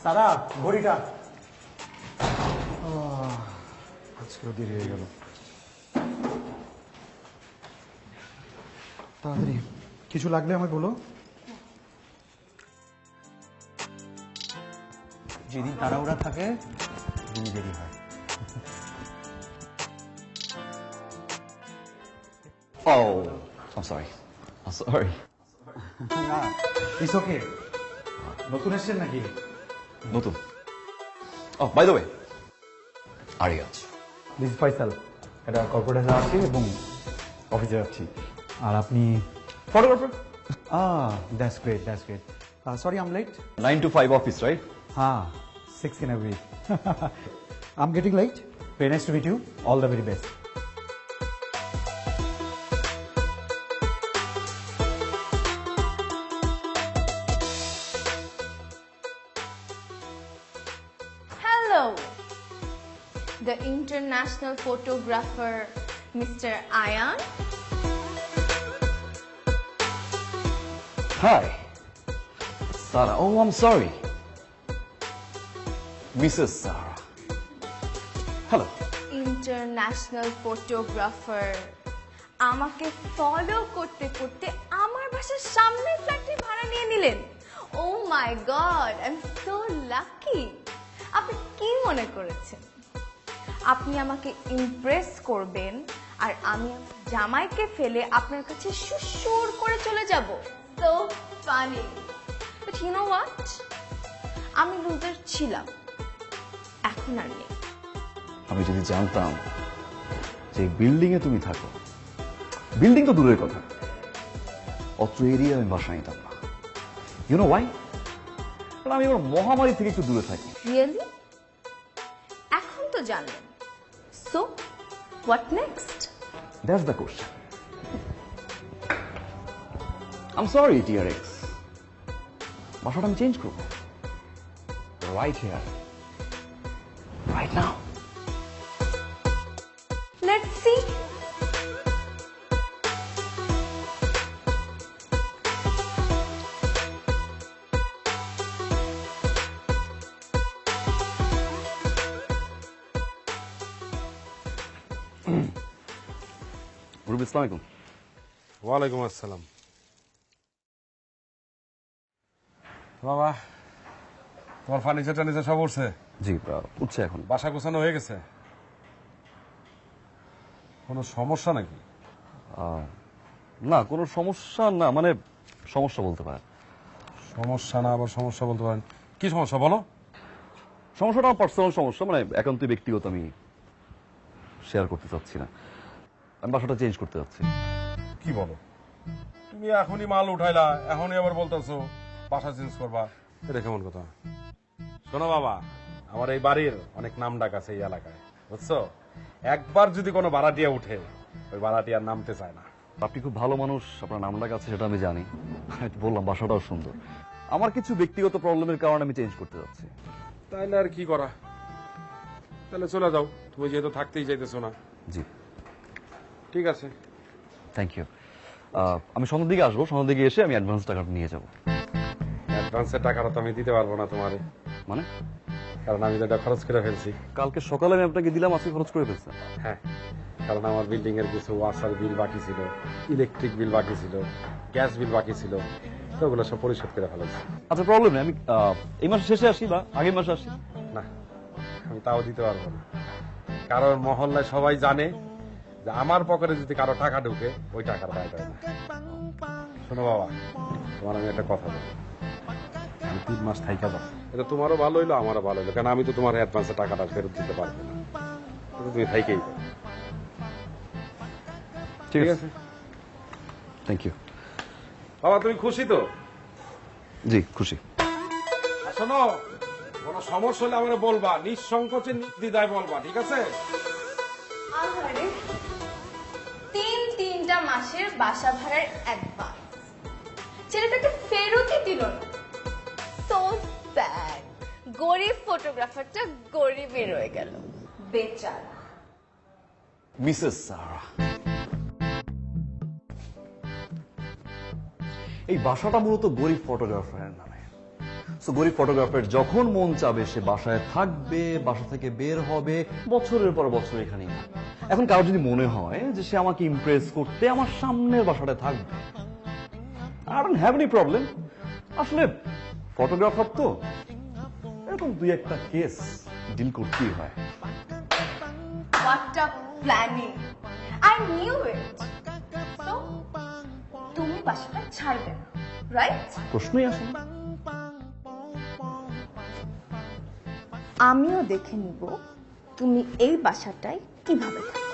সারা ঘড়িটা আজকেও দেরি হয়ে গেল। তাড়াতাড়ি কিছু লাগলে আমায় বলো। যেদিন তাড়াহুড়া থাকে দিন দেরি হয়। Oh, I'm sorry. I'm sorry. না ইটস ওকে। নতুন এসছেন নাকি? নতুন। Oh, by the way, Ariaz. This Faisal, এটা কর্পোরেটে যাচ্ছি এবং অফিসে যাচ্ছি। আর আপনি photographer? That's great, that's great. Sorry I am late. 9 to 5 office, right? हाँ, 6 in a week. I'm getting late. Very nice to meet you. All the very best. Hello, the international photographer, Mr. Ayan. Hi. Sarah. Oh, I'm sorry. Mrs. Sarah. Hello. International photographer আমাকে follow করতে করতে আমার বাসার সামনের ফ্ল্যাটটি ভাড়া নিয়ে নিলেন। Oh my God, I am so lucky. আপনি কি মনে করেছেন আপনি আমাকে ইমপ্রেস করবেন আর আমি জামাইকে ফেলে আপনার কাছে সুসুর করে চলে যাব? So funny. But you know what, আমি লুজার ছিলাম, এখন আর নেই। আমি যদি জানতাম যে বিল্ডিং এ তুমি থাকো, বিল্ডিং তো দূরের কথা, অত্র এরিয়া আমি বাসা নিতাম না। You know why? কারণ আমি আমার মহামারী থেকে একটু দূরে থাকি। রিয়েলি? এখন তো জানলেন। So what next? That's the question. I'm sorry, TRX. বাসাটা আমি চেঞ্জ করবো। Right here. Right now. Let's see. মুরব্বি, আসসালামু আলাইকুম। ওয়ালাইকুম আসসালাম। বাবা, তোমার ফার্নিচার টার্নিচার সব উঠছে? জি, উঠছে এখন। বাসা গোছানো হয়ে গেছে? কোনো সমস্যা নাকি? না, কোনো সমস্যা না, মানে সমস্যা বলতে পারেন। সমস্যা না আবার সমস্যা বলতে পারেন? কি সমস্যা বলো? সমস্যাটা আমার পার্সোনাল সমস্যা, মানে একান্তই ব্যক্তিগত, আমি শেয়ার করতে চাচ্ছি না। আমি বাসাটা চেঞ্জ করতে যাচ্ছি। কি বলো? তুমি এখনই মাল উঠাইলা, এখনই আবার বলতেছো বাসা চেঞ্জ করবা? এটা কেমন কথা? শোনো বাবা, আমার এই বাড়ির অনেক নাম ডাক আছে এই এলাকায়, বুঝছো? একবার যদি কোনো ভাড়াটিয়া উঠে, ওই ভাড়াটিয়ার নামতে চায় না। আপনি খুব ভালো মানুষ, আপনার নাম ডাক আছে সেটা আমি জানি। আমি তো বললাম বাসাটাও সুন্দর। আমার কিছু ব্যক্তিগত প্রবলেমের কারণে আমি চেঞ্জ করতে যাচ্ছি। তাইলে আর কি করা? তাহলে চলে যাও, তুমি যেহেতু থাকতেই চাইতেছো না। জি, ঠিক আছে, থ্যাংক ইউ। আমি সন্ধ্যার দিকে আসবো, সন্ধ্যার দিকে এসে আমি অ্যাডভান্স টাকাটা নিয়ে যাব। অ্যাডভান্সের টাকাটা তো আমি দিতে পারবো না তোমারে, মানে? কারণ আমি তো এটা খরচ করে ফেলছি। কালকে সকালে আমি আপনাকে দিলাম, আজকে খরচ করে ফেলছেন? হ্যাঁ, কারণ আমার বিল্ডিং এর কিছু ওয়াসার বিল বাকি ছিল, ইলেকট্রিক বিল বাকি ছিল, গ্যাস বিল বাকি ছিল, তো ওগুলো সব পরিশোধ করে ফেলেছি। আচ্ছা, প্রবলেম নেই, আমি এই মাসে শেষে আসি বা আগের মাসে আসি। না, আমি তাও দিতে পারবো না, কারণ মহল্লায় সবাই জানে যে আমার পকেটে যদি কারো টাকা ঢুকে ওই টাকার দায় দেয় না। শোনো বাবা, তোমার আমি একটা কথা বলি, আমি 3 মাস থাইকা যাবো, এটা তোমারও ভালো হইলো আমারও ভালো হইলো, কারণ আমি তো তোমার অ্যাডভান্সের টাকাটা ফেরত দিতে পারবো না, তুমি থাইকেই যাও। ঠিক আছে? Thank you. বাবা, তুমি খুশি তো? জি, খুশি। আর শোনো, কোনো সমস্যা হলে আমরা বলবা, নিঃসংকোচে নির্দ্বিধায় বলবা, ঠিক আছে? আরে 3 মাসের বাসা ভাড়ার অ্যাডভান্স ছেলেটাকে ফেরতই দিল না। So sad. গরিব ফটোগ্রাফারটা গরিবই রয়ে গেল, বেচারা। মিসেস সারা, এই বাসাটা মূলত গরিব ফটোগ্রাফারের নামে। সো গরিব ফটোগ্রাফার যখন মন চাবে সে বাসায় থাকবে, বাসা থেকে বের হবে, বছরের পর বছর এখানেই থাকবে। এখন কারো যদি মনে হয় যে সে আমাকে ইমপ্রেস করতে আমার সামনের বাসাটা থাকবে, I don't have any problem. আসলে ফটোগ্রাফার তো এরকম দুই একটা কেস ডিল করতেই হয়। What a planning! I knew it. So, তুমি বাসাটা ছাড়বে না, রাইট? প্রশ্নই আসে না। আমিও দেখে নিব তুমি এই বাসাটায় কিভাবে থাকো।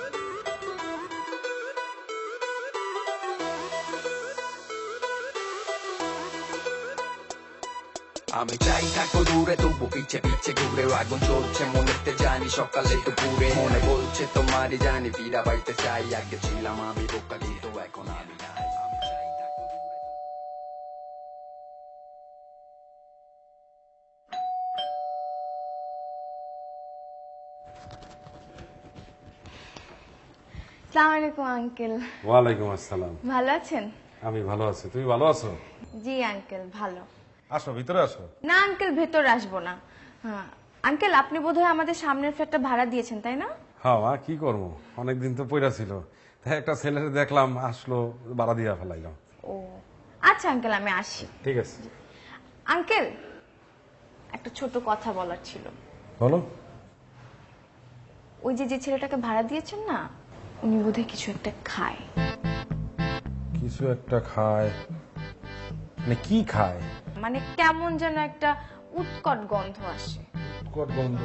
আমি চাই থাকো দূরে, তবু পিছে পিছে ঘুরে আগুন চলছে মনেতে, জানি সকালে দুপুরে মনে বলছে তোমারই জানি ফিরা বাইতে চাই। আগে ছিলাম আমি বোকা, কিন্তু এখন আমি নাই। আমি চাই থাকো দূরে। আসসালামু আলাইকুম আঙ্কেল। ওয়ালাইকুম আসসালাম। ভালো আছেন? আমি ভালো আছি, তুমি ভালো আছো? জি আঙ্কেল, ভালো। আসো, ভিতরে আসো। না আঙ্কেল, ভেতরে আসবো না। হ্যাঁ আঙ্কেল, আপনি বোধহয় আমাদের সামনের ফ্ল্যাটটা ভাড়া দিয়েছেন, তাই না? হ্যাঁ মা, কি করবো, অনেকদিন তো পয়রা ছিল, তাই একটা ছেলের দেখলাম আসলো, বাড়া দিয়া ফেলাইলাম। ও আচ্ছা আঙ্কেল, আমি আসি। ঠিক আছে। আঙ্কেল, একটা ছোট কথা বলার ছিল। বলো। ওই যে ছেলেটাকে ভাড়া দিয়েছেন না, উনি বোধহয় কিছু একটা খায়। কিছু একটা খায়? মানে কি খায়? মানে কেমন যেন একটা উৎকট গন্ধ আসে। উৎকট গন্ধ?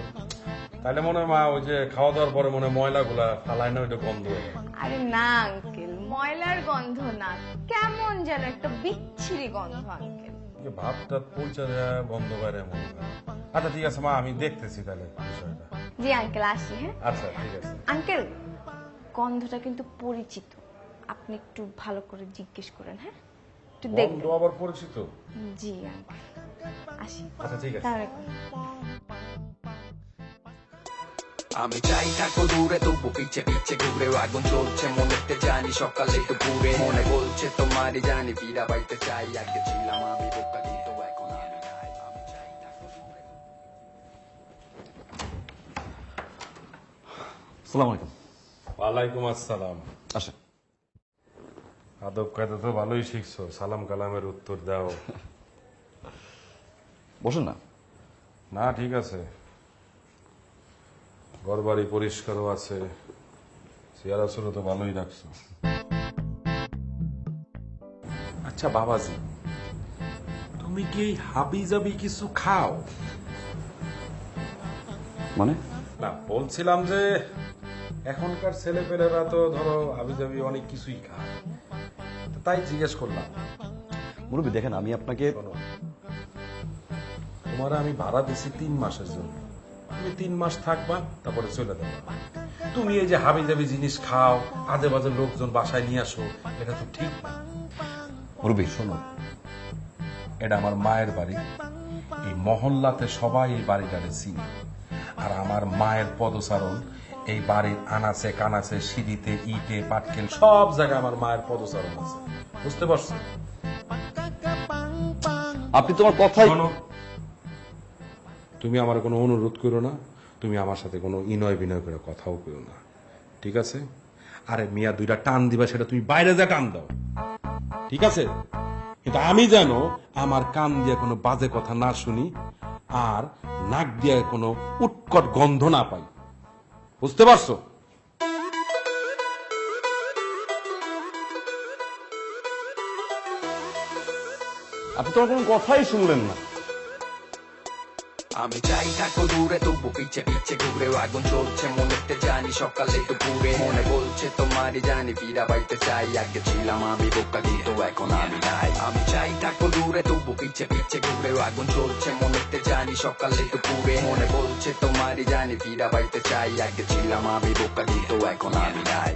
তাহলে মনে হয় মা ওই যে খাওয়া দাওয়ার পরে মনে হয় ময়লাগুলা ফালায় না, ওইটা গন্ধ হয়। আরে না আঙ্কেল, ময়লার গন্ধ না, কেমন যেন একটা বিচ্ছিরি গন্ধ আঙ্কেল। ভাতটা পৌঁছা দেয়, গন্ধ বাইরে মনে হয়। আচ্ছা ঠিক আছে মা, আমি দেখতেছি তাহলে বিষয়টা। জি আঙ্কেল, আসি। হ্যাঁ আচ্ছা ঠিক আছে। আঙ্কেল, গন্ধটা কিন্তু পরিচিত, আপনি একটু ভালো করে জিজ্ঞেস করেন। হ্যাঁ একটু গন্ধ দেখবেন। আবার পরিচিত? জি আঙ্কেল, আসি। আচ্ছা ঠিক আছে। আসসালামু আলাইকুম। আমি চাই থাকো দূরে, তবু পিছে পিছে ঘুরে আগুন চলছে মনেতে, জানি সকালে দুপুরে মনে বলছে তোমারই জানি ফিরা বাইতে চাই। আগে ছিলাম আমি বোকা, কিন্তু এখন আমি নাই। আমি চাই থাকো দূরে। আসসালামু আলাইকুম। ওয়ালাইকুম আসসালাম। আসেন। আদব কায়দা তো ভালোই শিখছো, সালাম কালামের উত্তর দাও। বসেন না। না ঠিক আছে, ঘরবাড়ি পরিষ্কারও আছে, চেয়ারা ছিল তো ভালোই রাখছো। আচ্ছা বাবাজি, তুমি কি হাবি জাবি কিছু খাও? মানে না, বলছিলাম যে এখনকার ছেলেপেলেরা তো ধরো হাবি জাবি অনেক কিছুই খায়, তো তাই জিজ্ঞেস করলাম। মুরব্বী দেখেন, আমি আপনাকে শোনো, তোমার আমি ভাড়া দিছি 3 মাসের জন্য, তুমি 3 মাস থাকবা, তারপরে চলে যাবা। তুমি এই যে হাবি জাবি জিনিস খাও, আজে বাজে লোকজন বাসায় নিয়ে আসো, এটা তো ঠিক না। মুরব্বী শোনো, এটা আমার মায়ের বাড়ি, এই মহল্লাতে সবাই এই বাড়িটারে চিনে, আর আমার মায়ের পদচারণ এই বাড়ির আনাচে কানাচে, সিঁড়িতে, ইটে, পাটকেল সব জায়গায় আমার মায়ের পদচারণ আছে, বুঝতে পারছো? আপনি তোমার কথাই শোনো, তুমি আমার কোনো অনুরোধ করো না, তুমি আমার সাথে কোনো ইনয় বিনয় করে কথাও করো না, ঠিক আছে? আরে মিয়া, 2টা টান দিবা, সেটা তুমি বাইরে যা টান দাও, ঠিক আছে? কিন্তু আমি যেন আমার কান দিয়ে কোনো বাজে কথা না শুনি, আর নাক দিয়ে কোনো উৎকট গন্ধ না পাই, বুঝতে পারছো? আপনি তোমার কোনো কথাই শুনলেন না। আমি চাই থাকো দূরে, তবু পিছে পিছে ঘুরে আগুন চলছে মনেতে, জানি সকালে দুপুরে মনে বলছে তোমারই জানি ফিরা বাইতে চাই। আগে ছিলাম আমি বোকা, কিন্তু এখন আমি নাই। আমি চাই থাকো দূরে, তবু পিছে পিছে ঘুরে আগুন চলছে মনেতে, জানি সকালে দুপুরে মনে বলছে তোমারই জানি ফিরা বাইতে চাই। আগে ছিলাম আমি বোকা, কিন্তু এখন আমি নাই।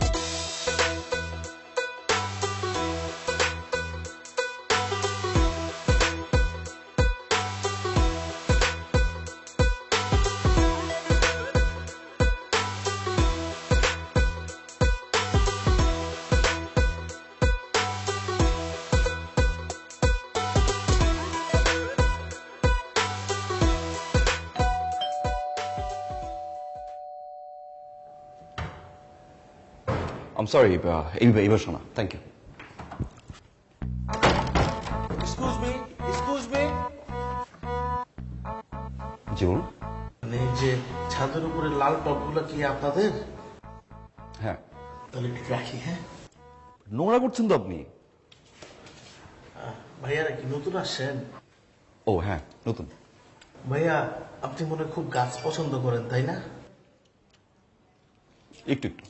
আম সরি, এইবার শোনা, থ্যাংক ইউ। Excuse me. জি বলুন। মানে এই যে ছাদের উপরে লাল টপগুলো কি আপনাদের? হ্যাঁ। তাহলে একটু রাখি, হ্যাঁ? নোংরা করছেন তো আপনি। ভাইয়ারা কি নতুন আসছেন? ও হ্যাঁ, নতুন। ভাইয়া আপনি মনে হয় খুব গাছ পছন্দ করেন, তাই না? একটু একটু।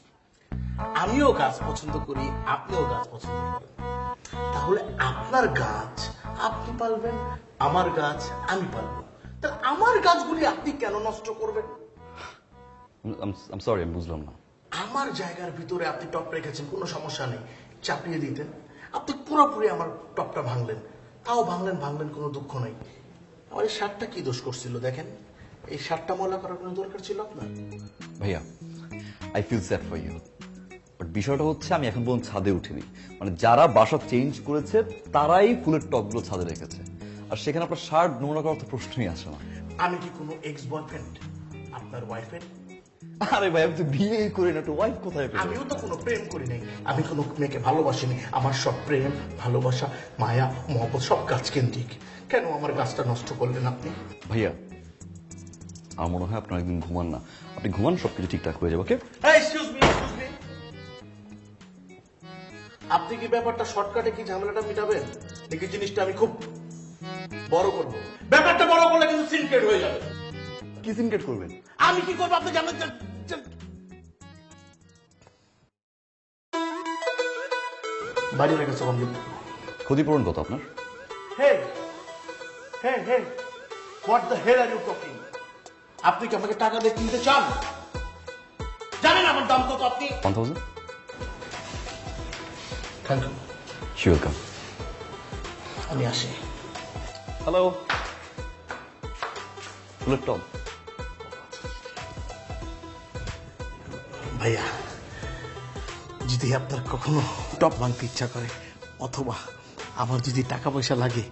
আমিও গাছ পছন্দ করি, আপনিও গাছ পছন্দ করেন। তাহলে আপনার গাছ আপনি পালবেন, আমার গাছ আমি পালবো। তাহলে আমার গাছগুলি আপনি কেন নষ্ট করবেন? আম সরি, আমি বুঝলাম না। আমার জায়গার ভিতরে আপনি টপ রেখেছেন, কোনো সমস্যা নেই, চাপিয়ে দিতেন। আপনি পুরোপুরি আমার টপটা ভাঙলেন, তাও ভাঙলেন, কোনো দুঃখ নেই। আমার এই শার্টটা কি দোষ করছিল দেখেন? এই শার্টটা ময়লা করার কোনো দরকার ছিল আপনার? ভাইয়া, I feel sad for you, but বিষয়টা হচ্ছে আমি এখন পর্যন্ত ছাদে উঠিনি। মানে যারা বাসা চেঞ্জ করেছে তারাই ফুলের টবগুলো ছাদে রেখেছে, আর সেখানে আপনার শার্ট নোংরা করার তো প্রশ্নই আসে না। আমি কি কোনো এক্স বয়ফ্রেন্ড আপনার ওয়াইফের? আরে ভাই, আমি তো বিয়ে করি না, তো ওয়াইফ কোথায় পেল? আমিও তো কোনো প্রেম করি নাই, আমি কোনো মেয়েকে ভালোবাসিনি। আমার সব প্রেম, ভালোবাসা, মায়া, মহব্বত সব গাছ কেন্দ্রিক। কেন আমার গাছটা নষ্ট করলেন আপনি? ভাইয়া, আমার মনে হয় আপনার একদিন ঘুমান না। আপনি ঘুমান, সবকিছু ঠিকঠাক হয়ে যাবে। ওকে? Excuse me. আপনি কি ব্যাপারটা শর্টকাটে কি ঝামেলাটা মিটাবেন, নাকি জিনিসটা আমি খুব বড় করব? ব্যাপারটা বড় করলে কিন্তু সিনক্রেট হয়ে যাবে। কি সিনকেট করবেন? আমি কি করবো আপনি জানেন? বাড়ি হয়ে গেছে কমপ্লিট। ক্ষতিপূরণ কত আপনার? Hey, what the hell are you talking? আপনি কি আমাকে টাকা দিয়ে কিনতে চান? জানেন আমার দাম কত আপনি? 1000? Thank you. She welcome. আমি আসি। হ্যালো, ফুলের টব। ভাইয়া, যদি আপনার কখনো টপ ভাঙতে ইচ্ছা করে, অথবা আমার যদি টাকা পয়সা লাগে,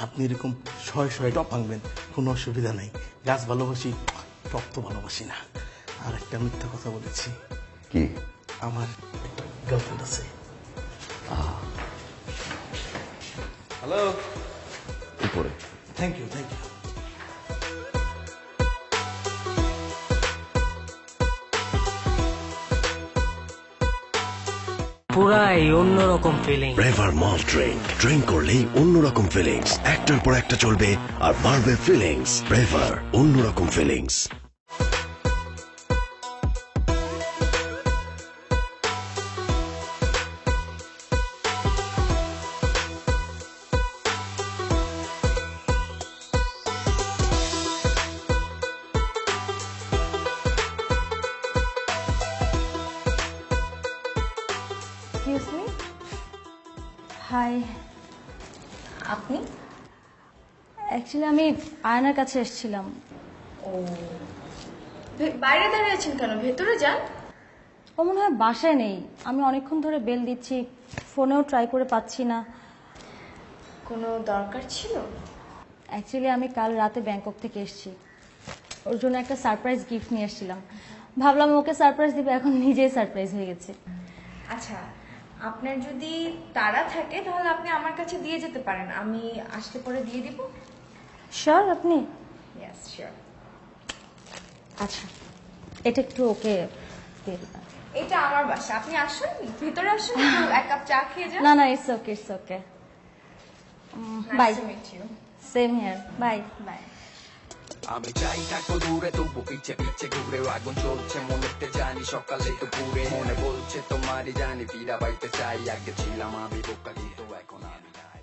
আপনি এরকম শয়ে টপ ভাঙবেন, কোনো অসুবিধা নাই। গাছ ভালোবাসি, টপ তো ভালোবাসি না। আর একটা মিথ্যা কথা বলেছি, কি? আমার একটা গার্লফ্রেন্ড আছে। হ্যালো, উপরে। Thank you. পুরাই অন্যরকম ফিলিং। ব্রেভার মল্ট ড্রিঙ্ক করলেই অন্যরকম ফিলিংস, একটার পর একটা চলবে আর বাড়বে ফিলিংস। ব্রেভার, অন্যরকম ফিলিংস। Excuse me. হাই। আপনি? অ্যাকচুয়ালি আমি আয়নার কাছে এসেছিলাম। ও, বাইরে দাঁড়িয়ে আছেন কেন? ভেতরে যান। ও মনে হয় বাসায় নেই। আমি অনেকক্ষণ ধরে বেল দিচ্ছি, ফোনেও ট্রাই করে পাচ্ছি না। কোনো দরকার ছিল? অ্যাকচুয়ালি আমি কাল রাতে ব্যাংকক থেকে এসেছি, ওর জন্য একটা সারপ্রাইজ গিফট নিয়ে এসেছিলাম। ভাবলাম ওকে সারপ্রাইজ দিবে, এখন নিজেই সারপ্রাইজ হয়ে গেছে। আচ্ছা, আপনার যদি তাড়া থাকে তাহলে আপনি আমার কাছে দিয়ে যেতে পারেন, আমি আসলে পরে দিয়ে দিব। শিওর আপনি? Yes, sure. আচ্ছা, এটা একটু ওকে দিয়ে দিবেন। এটা আমার বাসা, আপনি আসুন, ভিতরে আসুন, একটু এক কাপ চা খেয়ে যান। না না, it's okay. Bye. Nice to meet you. Same here, bye. Bye. আমি চাই থাকবো দূরে, তবু পিছে পিছে ঘুরে আগুন চলছে মনেতে, জানি সকালে দুপুরে মনে বলছে তোমারই জানি ফিরা বাইতে চাই। আগে ছিলাম আমি বোকা, কিন্তু এখন আমি নাই।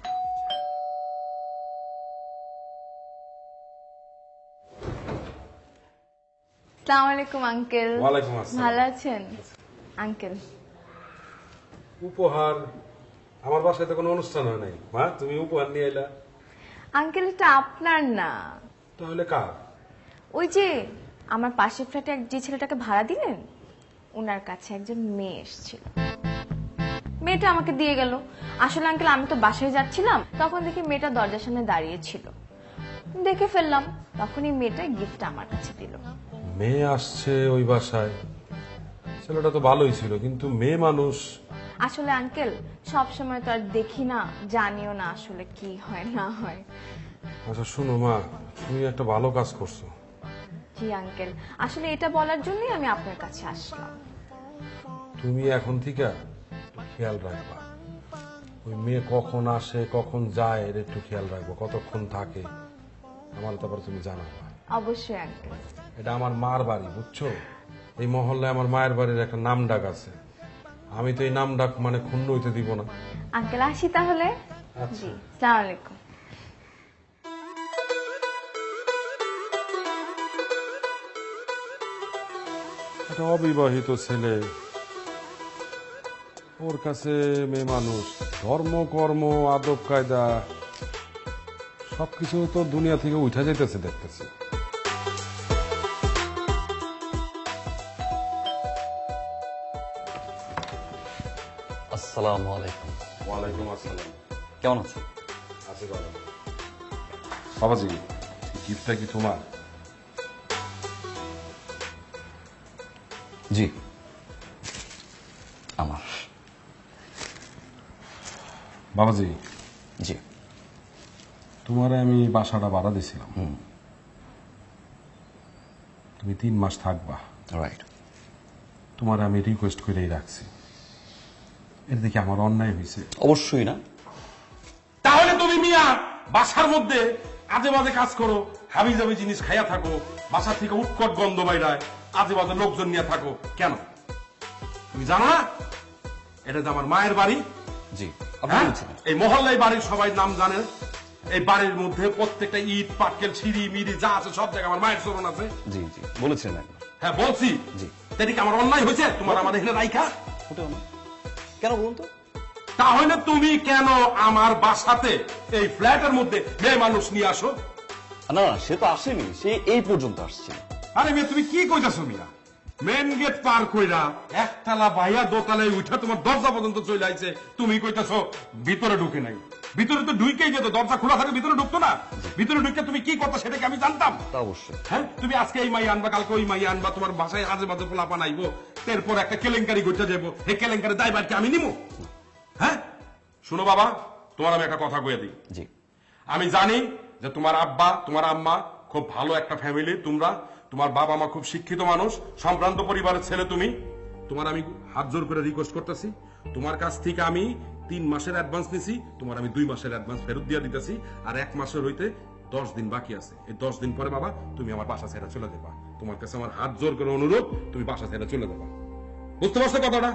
আসসালামু আলাইকুম আঙ্কেল। ওয়ালাইকুম আসসালাম। ভালো আছেন আঙ্কেল? উপহার? আমার বাসায় তো কোনো অনুষ্ঠান হয় নাই মা, তুমি উপহার নিয়ে এলা। আঙ্কেল, এটা আপনার না। তাহলে কার? ওই যে আমার পাশের ফ্ল্যাটে যে ছেলেটাকে ভাড়া দিলেন, ওনার কাছে একজন মেয়ে এসেছিল, মেয়েটা আমাকে দিয়ে গেল। আসলে আঙ্কেল, আমি তো বাসায় যাচ্ছিলাম, তখন দেখি মেয়েটা দরজার সামনে দাঁড়িয়ে ছিল, দেখে ফেললাম, তখনই মেয়েটা গিফট আমার কাছে দিল। মেয়ে আসছে ওই বাসায়, ছেলেটা তো ভালোই ছিল, কিন্তু মেয়ে মানুষ। আসলে আঙ্কেল সব সময় তো আর দেখি না, জানিও না আসলে কি হয় না হয়। আচ্ছা শোনো মা, তুমি একটা ভালো কাজ করছো। জি আঙ্কেল, আসলে এটা বলার জন্যই আমি আপনার কাছে আসলাম। তুমি এখন থেকে খেয়াল রাখবা, ওই মেয়ে কখন আসে কখন যায় এর একটু খেয়াল রাখবো, কতক্ষণ থাকে আমার তারপর তুমি জানাবা। অবশ্যই আঙ্কেল। এটা আমার মার বাড়ি, বুঝছো? এই মহল্লায় আমার মায়ের বাড়ির একটা নাম ডাক আছে, আমি তো এই নাম ডাক মানে ক্ষুণ্ণ হইতে দিব না। আঙ্কেল আসি তাহলে। জি, আসসালামু আলাইকুম। একটা অবিবাহিত ছেলে, ওর কাছে মেয়ে মানুষ, ধর্ম কর্ম আদব কায়দা সবকিছু তো দুনিয়া থেকে উঠা যাইতেছে দেখতেছি। আসসালামু আলাইকুম। ওয়ালাইকুম আসসালাম। কেমন আছেন? আছে ভালো। বাবাজি, গিফটটা কি তোমার? জি আমার। বাবাজি, জি তোমারে আমি বাসাটা ভাড়া দিছিলাম, তুমি 3 মাস থাকবা। রাইট। তোমার আমি রিকোয়েস্ট করেই রাখছি, এর দেখি আমার অন্যায় হয়েছে? অবশ্যই না। তাহলে তুমি মিয়া বাসার মধ্যে আজে বাজে কাজ করো, হাবি জাবি জিনিস খাইয়া থাকো, বাসা থেকে উৎকট গন্ধ বাইরায়, আজে বাজে লোকজন নিয়ে থাকো কেন? তুমি জানো না এটা যে আমার মায়ের বাড়ি? জি হ্যাঁ? এই মহল্লায় বাড়ির সবাই নাম জানে, এই বাড়ির মধ্যে প্রত্যেকটা ইট পাটকেল সিঁড়ি মিড়ি যা আছে সব জায়গায় আমার মায়ের চরণ আছে। জি জি বলেছেন একবার। হ্যাঁ বলছি। জি। তাই কি আমার অন্যায় হয়েছে তোমার আমাদের এখানে রাইখা? ওটাও না। কেন বলুন তো? তাহলে তুমি কেন আমার বাসাতে এই ফ্ল্যাটের মধ্যে মেয়ে মানুষ নিয়ে আসো? না না, সে তো আসেনি, সে এই পর্যন্ত আসছে। আরে মেয়ে তুমি কি কইতাছো মিয়া? মেন গেট পার কইরা একতলা বাইয়া দোতলায় উঠা তোমার দরজা পর্যন্ত চলে আইছে, তুমি কইতাছো ভিতরে ঢুকে নাই। ভিতরে তো ঢুকেই যেত, দরজা খোলা থাকে ভিতরে ঢুকতো না। ভিতরে ঢুকে তুমি কি করতো সেটা কি আমি জানতাম? তা অবশ্যই। হ্যাঁ, তুমি আজকে এই মাই আনবা, কালকে ওই মাই আনবা, তোমার বাসায় আজে বাজে পোলাপান আইবো, এরপর একটা কেলেঙ্কারি ঘটে যাবো, এই কেলেঙ্কারি দায়ভার কি আমি নিমু? হ্যাঁ শুনো বাবা, তোমার আমি একটা কথা কয়ে দিই। জি। আমি জানি যে তোমার আব্বা তোমার আম্মা খুব ভালো একটা ফ্যামিলি, তোমরা তোমার বাবা মা খুব শিক্ষিত মানুষ, সম্ভ্রান্ত পরিবারের ছেলে তুমি। তোমার আমি হাত জোর করে রিকোয়েস্ট করতেছি, তোমার কাছ থেকে আমি 3 মাসের অ্যাডভান্স নিছি, তোমার আমি 2 মাসের অ্যাডভান্স ফেরত দিয়ে দিতেছি, আর 1 মাসের হইতে 10 দিন বাকি আছে। এই 10 দিন পরে বাবা তুমি আমার বাসা ছেড়ে চলে যাবা। তোমার কাছে আমার হাত জোর করে অনুরোধ, তুমি বাসা ছেড়ে চলে যাবা। বুঝতে পারছো কথাটা?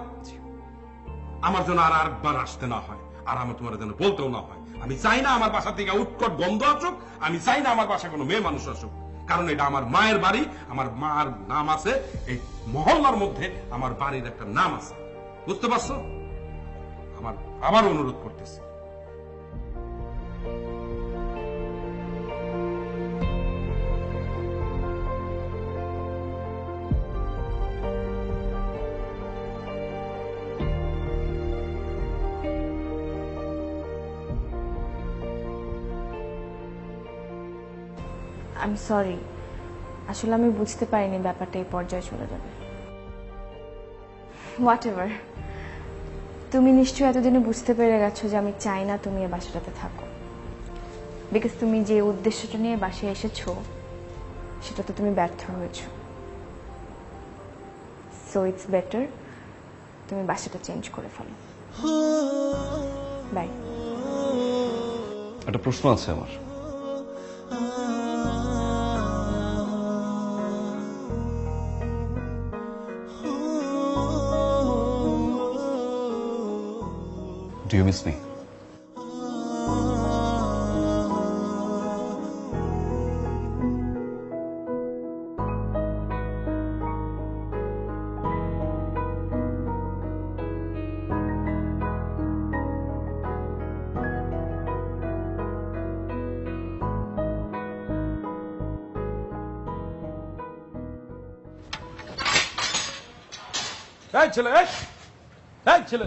আমার জন্য আর একবার আসতে না হয়, আর আমার তোমার যেন বলতেও না হয়। আমি চাই না আমার বাসা থেকে উৎকট গন্ধ আসুক, আমি চাই না আমার বাসায় কোনো মেয়ে মানুষ আসুক, কারণ এটা আমার মায়ের বাড়ি, আমার মার নাম আছে এই মহল্লার মধ্যে, আমার বাড়ির একটা নাম আছে। বুঝতে পারছো? আমার আবার অনুরোধ করতেছি। আই এম সরি, আসলে আমি বুঝতে পারিনি ব্যাপারটা এই পর্যায়ে চলে যাবে। হোয়াট এভার, তুমি নিশ্চয়ই এতদিনে বুঝতে পেরে গেছো যে আমি চাই না তুমি এই বাসাটাতে থাকো, বিকজ তুমি যে উদ্দেশ্যটা নিয়ে বাসায় এসেছো সেটা তো তুমি ব্যর্থ হয়েছো। সো ইটস বেটার তুমি বাসাটা চেঞ্জ করে ফেলো। বাই। একটা প্রশ্ন আছে আমার। Do you miss me? এই ছেলে, এই ছেলে,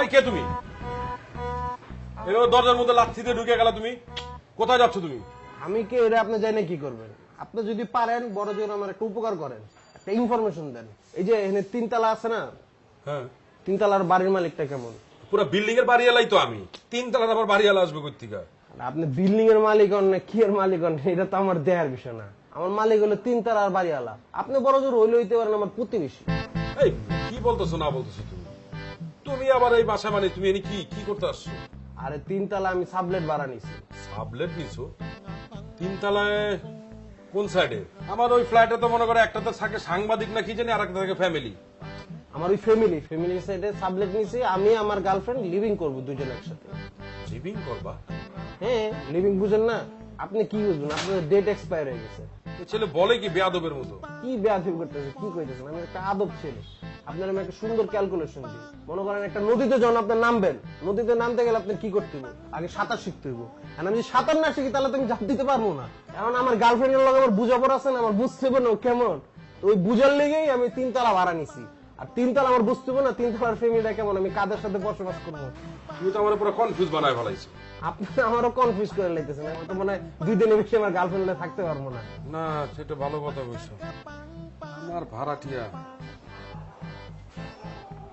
এই কে তুমি? এভাবে দরজার মধ্যে লাথি দিয়ে ঢুকে গেলা তুমি? কোথায় যাচ্ছ তুমি? আমি কে এটা আপনি জানেন কি করবেন? আপনি যদি পারেন বড় জোর আমার একটা উপকার করেন, একটা ইনফরমেশন দেন। এই যে এখানে 3 তলা আছে না, হ্যাঁ 3 তলার বাড়ির মালিকটা কেমন? পুরো বিল্ডিং এর বাড়িওয়ালাই তো আমি, 3 তলার আবার বাড়িওয়ালা আসবে কই থেকে? আপনি বিল্ডিং এর মালিক হন না কি এর মালিক হন এটা তো আমার দেয়ার বিষয় না। আমার মালিক হলো 3 তলার বাড়িওয়ালা, আপনি বড় জোর হইতে পারেন আমার প্রতিবেশী। এই কি বলতেছো না বলতেছো তুমি? তুমি আবার এই বাসা মানে তুমি এনে কি কি করতে আসছো? আরে 3 তলা আমি সাবলেট ভাড়া নিছি। সাবলেট নিছো? 3 তলায় কোন সাইডে? আমার ওই ফ্ল্যাটে তো মনে করে একটাতে থাকে সাংবাদিক না কি জানি, আর একটা থাকে ফ্যামিলি। আমার ওই ফ্যামিলি সাইডে সাবলেট নিছি, আমি আমার গার্লফ্রেন্ড লিভিং করব দুজন একসাথে। লিভিং করবা? হ্যাঁ লিভিং বুঝেন না? আপনি কি বুঝবেন? আপনার ডেট এক্সপায়ার হয়ে গেছে। এই ছেলে বলে কি বেয়াদবের মতো? কি বেয়াদবি করতেছে, কি কইতেছেন? আমি একটা আদব ছেলে, আপনার আমি একটা সুন্দর ক্যালকুলেশন দিই। মনে করেন একটা নদীতে যখন আপনি নামবেন, নদীতে নামতে গেলে আপনার কি করতে হবে? আগে সাঁতার শিখতে হইব। আর আমি যদি সাঁতার না শিখি তাহলে তো আমি ঝাঁপ দিতে পারবো না। এখন আমার গার্লফ্রেন্ডের লগে আমার বুঝাপড়া আছে না, আমার বুঝতে হবে না কেমন। তো ওই বুঝার লেগেই আমি 3 তলা ভাড়া নিছি। আর 3 তলা আমার বুঝতে হবে না 3 তলার ফ্যামিলিটা কেমন, আমি কাদের সাথে বসবাস করবো। তুমি তো আমার পুরো কনফিউজ বানায় ফেলাইছো। আপনি আমারও কনফিউজ করে লাইতেছেন। আমি তো মনে হয় 2 দিনের বেশি আমার গার্লফ্রেন্ডে থাকতে পারবো না। না সেটা ভালো কথা বলছো। আমার ভাড়াটিয়া,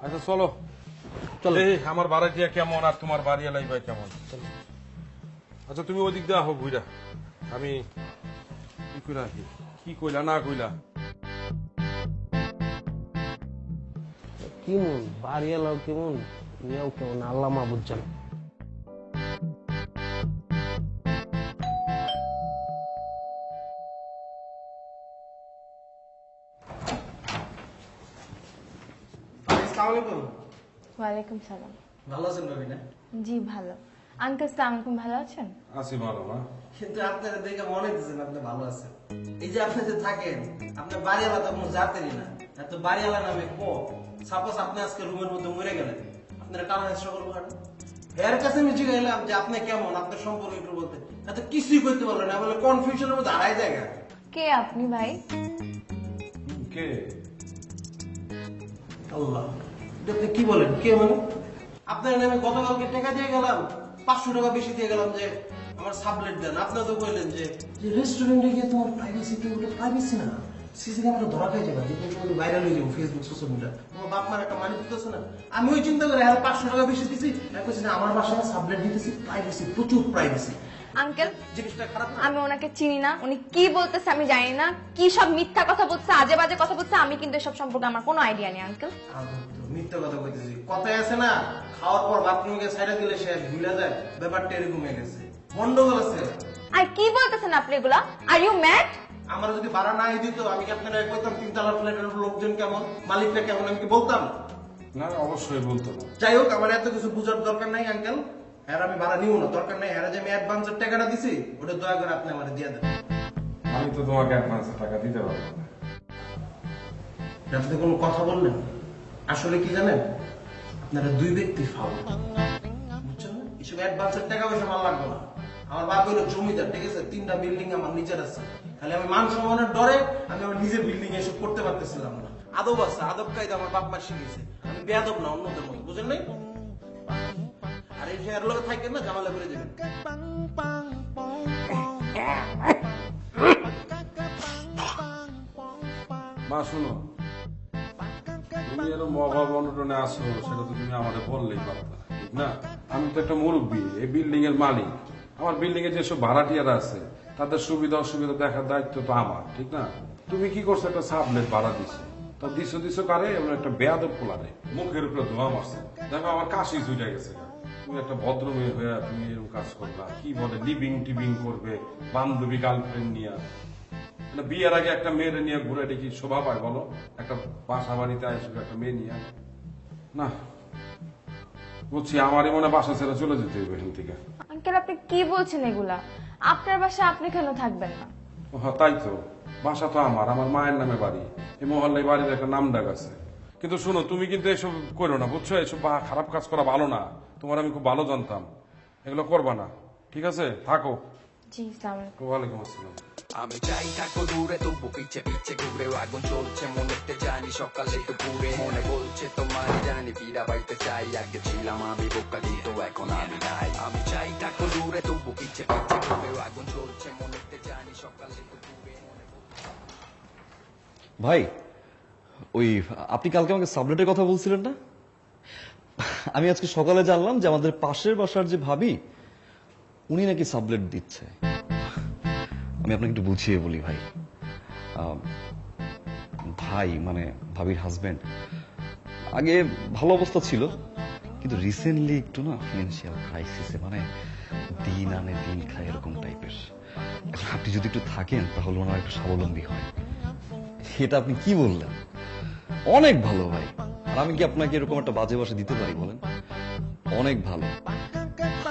আচ্ছা চলো চলো। এই আমার ভাড়াটিয়া কেমন আর তোমার বাড়িওয়ালাই ভাই কেমন? আচ্ছা তুমি ওই দিক দিয়ে আহো ঘুরা, আমি কি করে রাখি, কি কইলা না কইলা? কেমন বাড়িওয়ালাও কেমন, ইয়াও কেমন, আল্লাহ মাহবুব জানে। ওয়ালাইকুম সালাম। ভালো আছেন রবিনা? জি ভালো। আঙ্কেল সালাম আলাইকুম, ভালো আছেন? আছি ভালো মা। কিন্তু আপনারা দেখে মনে হইতেছেন আপনি ভালো আছেন। এই যে আপনি যে থাকেন, আপনার বাড়িওয়ালা তো কোনো জাতেরই না, এত বাড়িওয়ালা নামে সাপোজ আপনি আজকে রুমের মধ্যে মরে গেলেন, আপনারা কারণ চেষ্টা করবো এর কাছে আমি জিজ্ঞাসলাম যে আপনি কেমন, আপনার সম্পর্কে একটু বলতে, এত কিছুই করতে পারলো না, বলে কনফিউশনের মধ্যে হারাই জায়গা। কে আপনি ভাই? কে? আল্লাহ, এটা আপনি কি বলেন কে মানে? আপনার নামে গতকালকে টাকা দিয়ে গেলাম, 500 টাকা বেশি দিয়ে গেলাম যে আমার সাবলেট দেন। আপনারা তো বললেন যে রেস্টুরেন্টে গিয়ে তোমার প্রাইভেসি কি, ওটা প্রাইভেসি না, সিসি ক্যামেরা ধরা খাই যাবে, যে তুমি ভাইরাল হয়ে যাবো ফেসবুক সোশ্যাল মিডিয়া, তোমার বাপ মার একটা মানি দিতেছে না। আমি ওই চিন্তা করে আর 500 টাকা বেশি দিছি, আমার বাসায় সাবলেট দিতেছি, প্রাইভেসি, প্রচুর প্রাইভেসি। আঙ্কেল জিনিসটা খারাপ না? আমি ওনাকে চিনি না, উনি কি বলতেছে আমি জানি না, কি সব মিথ্যা কথা বলছে, আজে বাজে কথা বলছে, আমি কিন্তু এসব সম্পর্কে আমার কোনো আইডিয়া নেই আঙ্কেল। মিথ্যা কথা কইতেছি, কথায় আছে না, খাওয়ার পর বাথরুমে গিয়ে সাইডে দিলে সে ভুলে যায়, ব্যাপারটা এরকম হয়ে গেছে, গন্ডগোল আছে। আর কি বলতেছেন আপনি এগুলা? Are you mad? আমার যদি ভাড়া নাই দিত আমি কি আপনারা কইতাম 3 তলার ফ্ল্যাটের লোকজন কেমন, মালিকটা কেমন, আমি কি বলতাম? না অবশ্যই বলতো না। যাই হোক, আমার এত কিছু বুঝার দরকার নাই আঙ্কেল, হ্যাঁ আমি ভাড়া নিও না, দরকার নাই। হ্যাঁ যে আমি অ্যাডভান্সের টাকাটা দিছি ওটা দয়া করে আপনি আমার দিয়ে দেন। আমি তো তোমাকে অ্যাডভান্সে টাকা দিতে পারবো না। আপনি কোনো কথা বললেন, আসলে কি জানেন, আপনারা 2 ব্যক্তি ফাউল, বুঝছেন না? এসব অ্যাডভান্সের টাকা পয়সা আমার লাগবে না। আমার বাপ হলো জমিদার, ঠিক আছে, 3টা বিল্ডিং আমার নিজের আছে, খালি আমি মান সম্মানের ডরে আমি আমার নিজের বিল্ডিং এসব করতে পারতেছিলাম না। আদব আছে, আদব কায়দা আমার বাপ মা শিখিয়েছে, আমি বেয়াদব না অন্যদের মতো, বুঝেন নাই? আর এই শেয়ার লোক থাকেন না, জামালা করে দেবেন। মা শুনো, তুমি এরকম অভাব অনটনে আসো সেটা তো তুমি আমাদের বললেই পারতা, ঠিক না? আমি তো একটা মুরব্বী, এই বিল্ডিং এর মালিক, আমার বিল্ডিং এ যেসব ভাড়াটিয়ারা আছে তাদের সুবিধা অসুবিধা দেখার দায়িত্ব তো আমার, ঠিক না? তুমি কি করছো, একটা সাবলেট ভাড়া দিছো, তা দিছো কারে, এমন একটা বেয়াদব পোলারে মুখের উপরে ধোয়া মারছে, দেখো আমার কাশি ছুটে গেছে। তুমি একটা ভদ্র মেয়ে হয়ে তুমি এরকম কাজ করবা, কি বলে লিভিং টিভিং করবে বান্ধবী গার্লফ্রেন্ড নিয়ে, বিয়ের আগে একটা মেয়ের নিয়ে ঘুরে দেখি শোভা পায় বলো? একটা বাসা বাড়িতে আসবে একটা মেয়ে নিয়ে, না বুঝছি আমারই মনে বাসা ছেড়ে চলে যেতে হবে এখান থেকে। আঙ্কেল আপনি কি বলছেন এগুলা? আপনার বাসা আপনি কেন থাকবেন না? হ্যাঁ তাই তো, বাসা তো আমার মায়ের নামে বাড়ি, এই মহল্লায় বাড়ির একটা নাম ডাক আছে। কিন্তু শোনো, তুমি কিন্তু এসব করো না, বুঝছো? এসব খারাপ কাজ করা ভালো না, তোমার আমি খুব ভালো জানতাম, এগুলো করবা না, ঠিক আছে? থাকো। জি আসসালামু আলাইকুম। ওয়ালাইকুম আসসালাম। আমি চাই থাকো দূরে, তবু পিছে পিছে ঘুরে আগুন চলছে মনেতে, জানি সকালে দুপুরে মনে বলছে তোমার জানি ফিরা পাইতে চাই, আগে ছিলাম আমি বোকা কিন্তু এখন আমি নাই। আমি চাই থাকো দূরে, তবু পিছে পিছে ঘুরে আগুন চলছে মনেতে, জানি সকালে দুপুরে। ভাই ওই আপনি কালকে আমাকে সাবলেটের কথা বলছিলেন না, আমি আজকে সকালে জানলাম যে আমাদের পাশের বাসার যে ভাবি উনি নাকি সাবলেট দিচ্ছে। আমি আপনাকে একটু বুঝিয়ে বলি ভাই, ভাই মানে ভাবির হাজবেন্ড আগে ভালো অবস্থা ছিল, কিন্তু রিসেন্টলি একটু না ফিনান্সিয়াল ক্রাইসিসে, মানে দিন আনে দিন খায় এরকম টাইপের। এখন আপনি যদি একটু থাকেন তাহলে ওনার একটু স্বাবলম্বী হয়। সেটা আপনি কি বললেন, অনেক ভালো ভাই। আর আমি কি আপনাকে এরকম একটা বাজে বাসা দিতে পারি বলেন? অনেক ভালো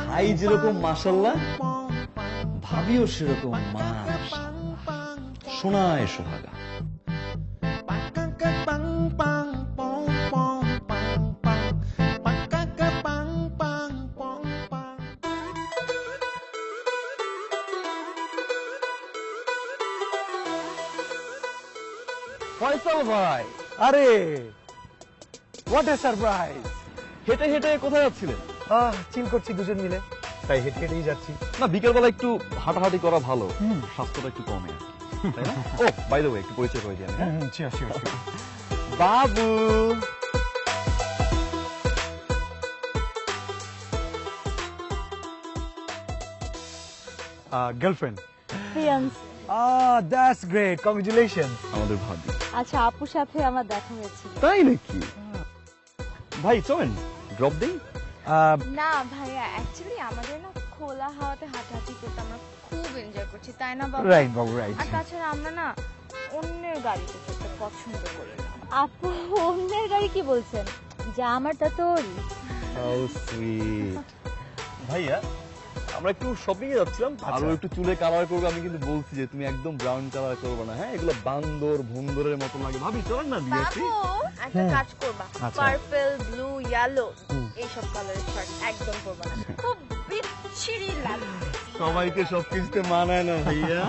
ভাই, যেরকম মাশাআল্লাহ ভাবিও সেরকম মাশাআল্লাহ, সোনায় সোহাগা। ফয়সাল ভাই, আরে হোয়াট এ সারপ্রাইজ! হেঁটে হেঁটে কোথায় যাচ্ছিলেন? চিল করছি দুজন মিলে, তাই হেঁটে হেঁটেই যাচ্ছি। না, বিকেলবেলা একটু হাঁটাহাঁটি করা ভালো, স্বাস্থ্যটা একটু কমে, তাই না? ও বাই দ্য ওয়ে, একটু পরিচয় করে দিই আমি। বাবু, গার্লফ্রেন্ড। That's great, congratulations. আমাদের ভাবি। আচ্ছা, আপুর সাথে আমার দেখা হয়েছিল। তাই নাকি? ভাই চলেন ড্রপ দেই। না ভাইয়া, অ্যাকচুয়ালি আমাদের না খোলা হাওয়াতে হাঁটাহাঁটি করতে আমরা খুব এনজয় করছি, তাই না বাবা? রাইট বাবু, রাইট। আর তাছাড়া আমরা না অন্যের গাড়িতে যেতে পছন্দ করি না। আপু, অন্যের গাড়ি কি বলছেন? যা আমারটা তোরই। How sweet. ভাইয়া, আমরা একটু শপিং এ যাচ্ছিলাম, আরো একটু চুলে কালার করবো। আমি কিন্তু বলছি যে তুমি একদম ব্রাউন কালার করবে না, হ্যাঁ? এগুলো বান্দর ভুন্দরের মতো লাগে। ভাবি চলেন না বিয়ে। বাবু, একটা কাজ করবা, পার্পল, ব্লু, ইয়েলো এইসব কালারের শার্ট একদম পরবা না, খুব বিচ্ছিরি লাগবে। সবাইকে সবকিছুতে মানায় না ভাইয়া।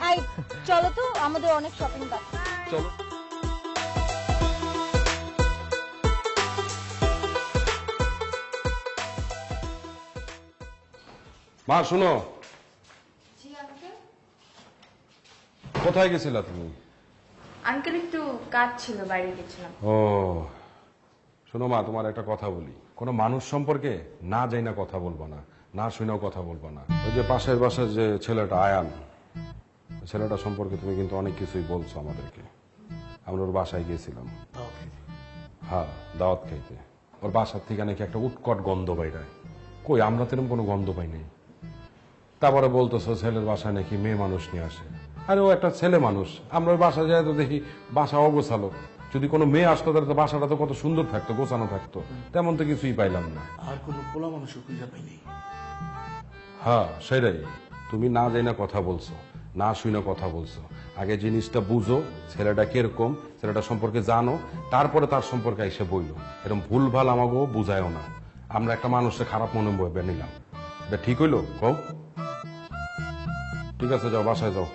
আই চলো তো, আমাদের অনেক শপিং বাকি। চলো। মা শোনো, কোথায় গেছিলা তুমি? আঙ্কেল একটু কাজ ছিল, বাইরে গেছিলাম। ও শোনো মা, তোমার একটা কথা বলি, কোনো মানুষ সম্পর্কে না যাই না কথা বলবো না, না শুনেও কথা বলবো না। ওই যে পাশের বাসার যে ছেলেটা আয়ান, ছেলেটা সম্পর্কে তুমি কিন্তু অনেক কিছুই বলছো আমাদেরকে। আমরা ওর বাসায় গিয়েছিলাম, হ্যাঁ দাওয়াত খাইতে। ওর বাসার থেকে নাকি একটা উৎকট গন্ধ বাইরায়। কই, আমরা তেরকম কোনো গন্ধ পাই নাই। তারপরে বলতেছো ছেলের বাসায় নাকি মেয়ে মানুষ নিয়ে আসে। আরে ও একটা ছেলে মানুষ, আমরা ওই বাসা যাই তো দেখি বাসা অগোছালো। যদি কোনো মেয়ে আসতো তাহলে তো বাসাটা তো কত সুন্দর থাকতো, গোছানো থাকতো। তেমন তো কিছুই পাইলাম না। আর কোনো পোলা মানুষও খুঁজে পাইনি। হ্যাঁ সেটাই, তুমি না যাই না কথা বলছো, না শুই না কথা বলছো। আগে জিনিসটা বুঝো, ছেলেটা কিরকম, ছেলেটা সম্পর্কে জানো, তারপরে তার সম্পর্কে এসে বইলো। এরকম ভুল ভাল আমাকেও বুঝায়ও না। আমরা একটা মানুষের খারাপ মনে বয়ে নিলাম, এটা ঠিক হইলো? কও। ঠিক আছে, যাও বাসায় যাও।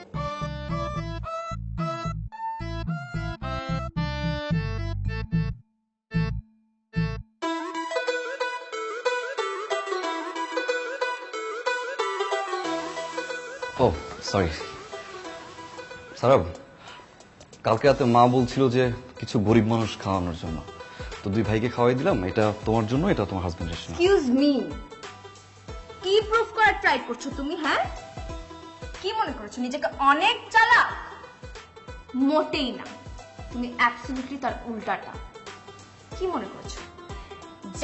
ও সরি সারাব, কালকে রাতে মা বলছিল যে কিছু গরিব মানুষ খাওয়ানোর জন্য, তো দুই ভাইকে খাওয়াই দিলাম। এটা তোমার জন্য, এটা তোমার হাজবেন্ডের জন্য। এক্সকিউজ মি, কি প্রুফ করার ট্রাই করছো তুমি? হ্যাঁ, কি মনে করছো নিজেকে অনেক চালাক? মোটেই না, তুমি অ্যাবসলিউটলি তার উল্টাটা। কি মনে করছো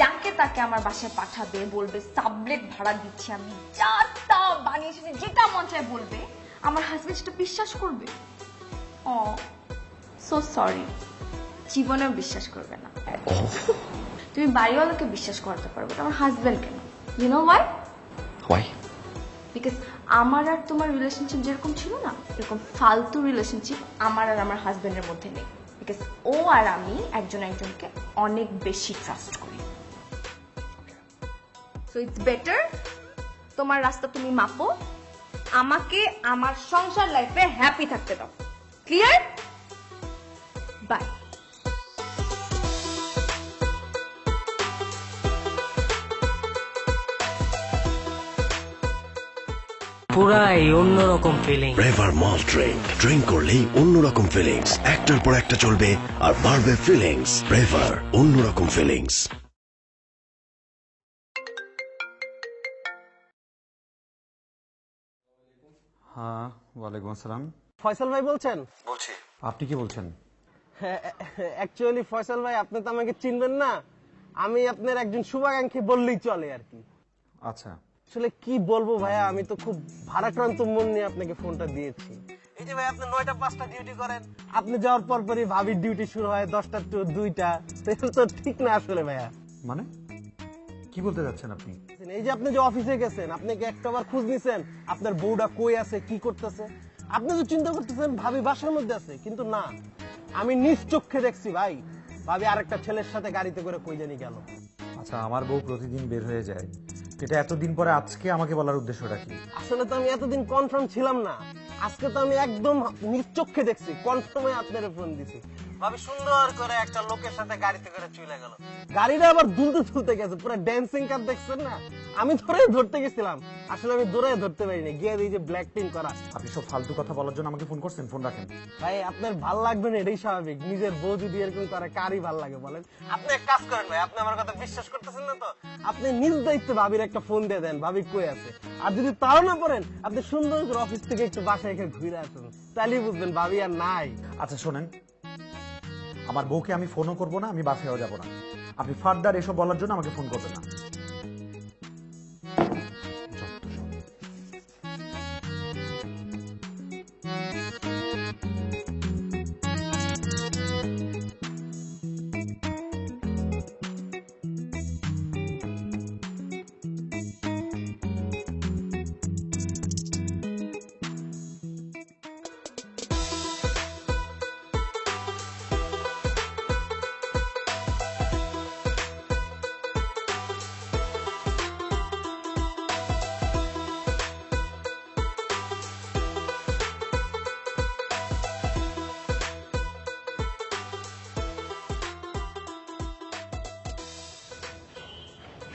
যাকে তাকে আমার বাসায় পাঠাবে, বলবে সাবলেট ভাড়া দিচ্ছি আমি, যা তা বানিয়েছি, যেটা মন চায় বলবে, আমার হাজবেন্ড সেটা বিশ্বাস করবে? ও সো সরি, জীবনেও বিশ্বাস করবে না। তুমি বাড়িওয়ালাকে বিশ্বাস করতে পারবে, আমার হাজবেন্ড কেন? You know why? Why? Because আমার আর তোমার রিলেশনশিপ যেরকম ছিল না, এরকম ফালতু রিলেশনশিপ আমার আর আমার হাজবেন্ডের মধ্যে নেই। বিকজ ও আর আমি একজন একজনকে অনেক বেশি ট্রাস্ট করি। সো ইটস বেটার তোমার রাস্তা তুমি মাপো, আমাকে আমার সংসার লাইফে হ্যাপি থাকতে দাও। ক্লিয়ার? বাই। পুরাই অন্যরকম feeling. Braver malt drink, drink করলেই অন্যরকম ফিলিংস। একটার পর একটা চলবে আর বাড়বে ফিলিংস। ব্রেভার, অন্যরকম ফিলিংস। হ্যাঁ, ওয়ালাইকুম আসসালাম। ফয়সাল ভাই বলছেন? বলছি। আপনি কি বলছেন? অ্যাকচুয়ালি ফয়সাল ভাই, আপনি তো আমাকে চিনবেন না। আমি আপনার একজন শুভাকাঙ্ক্ষী বললেই চলে আর কি। আচ্ছা। আসলে কি বলবো ভাইয়া, আমি তো খুব ভারাক্রান্ত মন নিয়ে আপনাকে ফোনটা দিয়েছি। এই যে ভাই, আপনি 9টা 5টা ডিউটি করেন, আপনি যাওয়ার পরপরই ভাবির ডিউটি শুরু হয় 10টা টু 2টা। এটা তো ঠিক না আসলে ভাইয়া। মানে কি বলতে যাচ্ছেন আপনি? এই যে আপনি যে অফিসে গেছেন, আপনি কি একটাবার খোঁজ নিছেন আপনার বউটা কই আছে, কি করতেছে? আপনি তো চিন্তা করতেছেন ভাবি বাসার মধ্যে আছে, কিন্তু না, আমি নিজ চোখে দেখছি ভাই, ভাবি আরেকটা ছেলের সাথে গাড়িতে করে কই জানি গেল। আচ্ছা, আমার বউ প্রতিদিন বের হয়ে যায়, এটা এতদিন পরে আজকে আমাকে বলার উদ্দেশ্যটা কি? আসলে তো আমি এতদিন কনফার্ম ছিলাম না, আজকে তো আমি একদম নিজ চোখে দেখছি, কনফার্মে আপনার ফোন দিছি। ভাবি সুন্দর করে একটা লোকের সাথে গাড়িতে করে চলে গেল, গাড়িটা আবার দুলতে দুলতে গেছে, পুরো ড্যান্সিং কার দেখছেন না? আমি ধরতে গেছিলাম, আসলে আমি দৌড়ে ধরতে পারিনি, গিয়ে এই যে ব্ল্যাক পিঙ্ক করা। আপনি সব ফালতু কথা বলার জন্য আমাকে ফোন করছেন? ফোন রাখেন ভাই, আপনার ভাল লাগবে না এটাই স্বাভাবিক, নিজের বউ যদি এরকম করে কারই ভাল লাগে বলেন? আপনি এক কাজ করেন ভাই, আপনি আমার কথা বিশ্বাস করতেছেন না তো, আপনি নিজ দায়িত্বে ভাবির একটা ফোন দিয়ে দেন, ভাবি কই আছে। আর যদি তাও না পারেন, আপনি সুন্দর করে অফিস থেকে একটু বাসায় এসে ঘুরে আসুন, তাহলেই বুঝবেন ভাবি আর নাই। আচ্ছা শোনেন, আমার বউকে আমি ফোনও করবো না, আমি বাসায়ও যাবো না। আপনি ফার্দার এসব বলার জন্য আমাকে ফোন করবেন না।